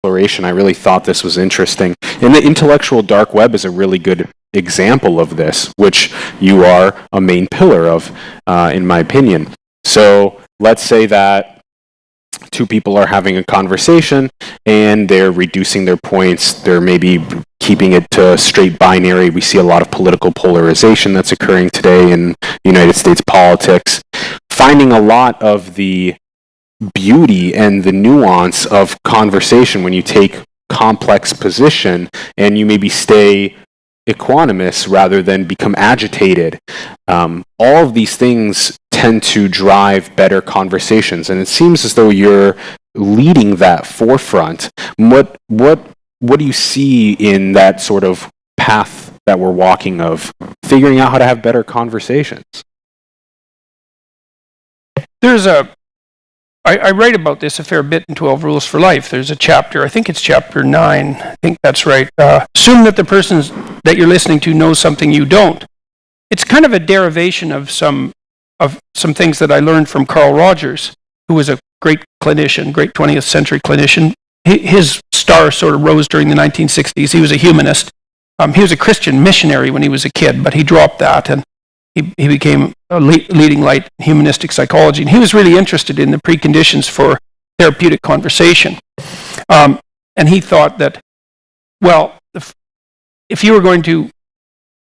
exploration. I really thought this was interesting. And the intellectual dark web is a really good example of this, which you are a main pillar of, in my opinion. So let's say that two people are having a conversation and they're reducing their points. They're maybe keeping it to straight binary. We see a lot of political polarization that's occurring today in United States politics. Finding a lot of the beauty and the nuance of conversation when you take complex position and you maybe stay equanimous rather than become agitated. All of these things tend to drive better conversations, and it seems as though you're leading that forefront. What do you see in that sort of path that we're walking of figuring out how to have better conversations? I write about this a fair bit in 12 Rules for Life. There's a chapter, I think it's chapter 9, I think that's right. Assume that the person that you're listening to knows something you don't. It's kind of a derivation of some things that I learned from Carl Rogers, who was a great clinician, great 20th century clinician. His star sort of rose during the 1960s. He was a humanist. He was a Christian missionary when he was a kid, but he dropped that and he became a leading light in humanistic psychology. And he was really interested in the preconditions for therapeutic conversation. And he thought that, well, if you were going to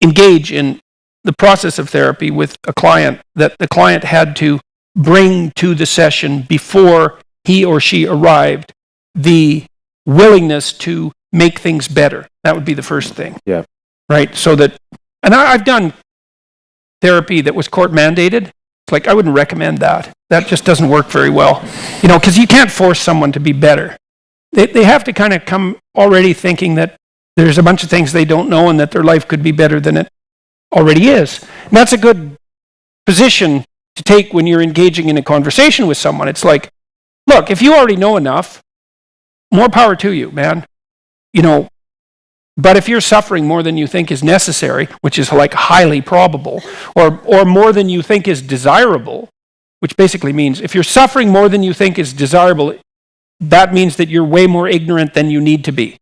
engage in the process of therapy with a client, that the client had to bring to the session before he or she arrived the willingness to make things better. That would be the first thing. Yeah. Right? So that, and I've done therapy that was court mandated. It's like, I wouldn't recommend that. That just doesn't work very well. Because you can't force someone to be better. They have to kind of come already thinking that there's a bunch of things they don't know and that their life could be better than it already is. And that's a good position to take when you're engaging in a conversation with someone. It's like, look, if you already know enough, more power to you, man. But if you're suffering more than you think is necessary, which is like highly probable, or more than you think is desirable, which basically means if you're suffering more than you think is desirable, that means that you're way more ignorant than you need to be.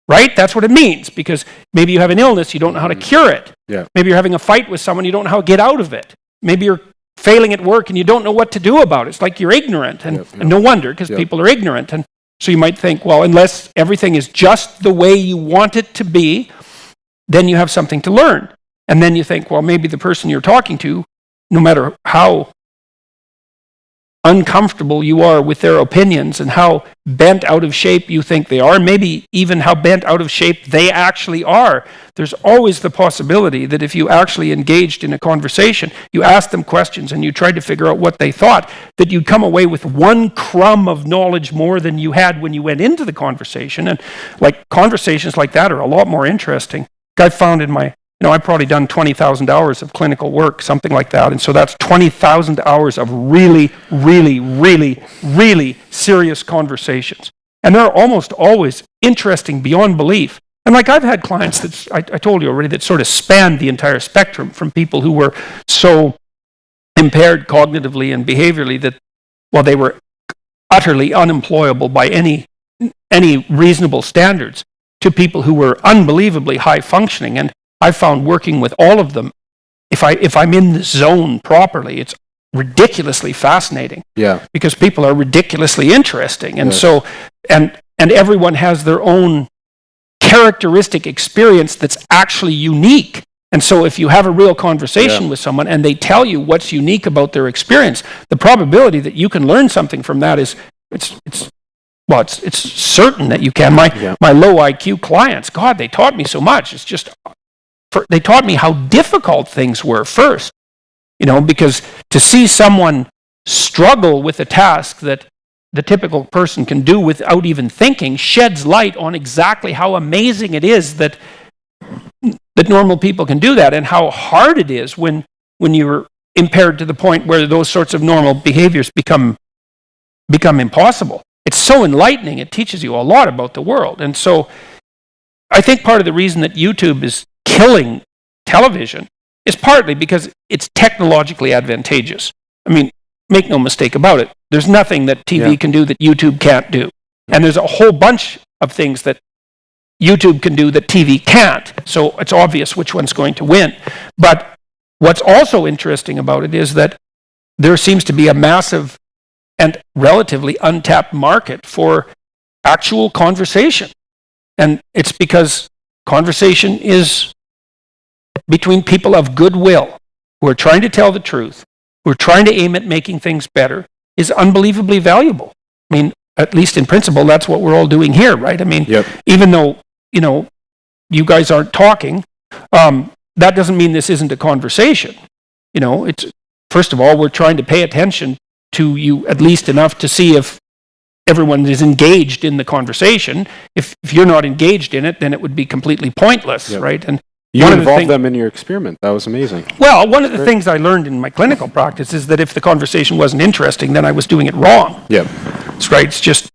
Right? That's what it means, because maybe you have an illness, you don't know how to cure it. Yeah. Maybe you're having a fight with someone, you don't know how to get out of it. Maybe you're failing at work and you don't know what to do about it. It's like you're ignorant, and no wonder, because people are ignorant. And so you might think, well, unless everything is just the way you want it to be, then you have something to learn. And then you think, well, maybe the person you're talking to, no matter how uncomfortable you are with their opinions and how bent out of shape you think they are, maybe even how bent out of shape they actually are, there's always the possibility that if you actually engaged in a conversation, you asked them questions and you tried to figure out what they thought, that you'd come away with one crumb of knowledge more than you had when you went into the conversation. And like conversations like that are a lot more interesting. I found in my I've probably done 20,000 hours of clinical work, something like that. And so that's 20,000 hours of really, really, really, really serious conversations. And they're almost always interesting beyond belief. And like I've had clients that, I told you already, that sort of spanned the entire spectrum, from people who were so impaired cognitively and behaviorally that, well, they were utterly unemployable by any reasonable standards, to people who were unbelievably high functioning. And I found working with all of them, if I'm in the zone properly, it's ridiculously fascinating. Yeah. Because people are ridiculously interesting. And so, and everyone has their own characteristic experience that's actually unique. And so if you have a real conversation with someone and they tell you what's unique about their experience, the probability that you can learn something from that is, it's certain that you can. My low IQ clients, God, they taught me so much. It's just, they taught me how difficult things were first, because to see someone struggle with a task that the typical person can do without even thinking sheds light on exactly how amazing it is that normal people can do that, and how hard it is when you're impaired to the point where those sorts of normal behaviors become impossible. It's so enlightening. It teaches you a lot about the world. And so I think part of the reason that YouTube is killing television is partly because it's technologically advantageous. I mean, make no mistake about it. There's nothing that TV can do that YouTube can't do. And there's a whole bunch of things that YouTube can do that TV can't. So it's obvious which one's going to win. But what's also interesting about it is that there seems to be a massive and relatively untapped market for actual conversation. And it's because conversation is between people of goodwill who are trying to tell the truth, who are trying to aim at making things better, is unbelievably valuable. I mean, at least in principle, that's what we're all doing here, right? I mean, even though, you guys aren't talking, that doesn't mean this isn't a conversation. It's, first of all, we're trying to pay attention to you at least enough to see if everyone is engaged in the conversation. If you're not engaged in it, then it would be completely pointless, right? And you involved them in your experiment. That was amazing. Well, one of the things I learned in my clinical practice is that if the conversation wasn't interesting, then I was doing it wrong. Yeah. That's right. It's just,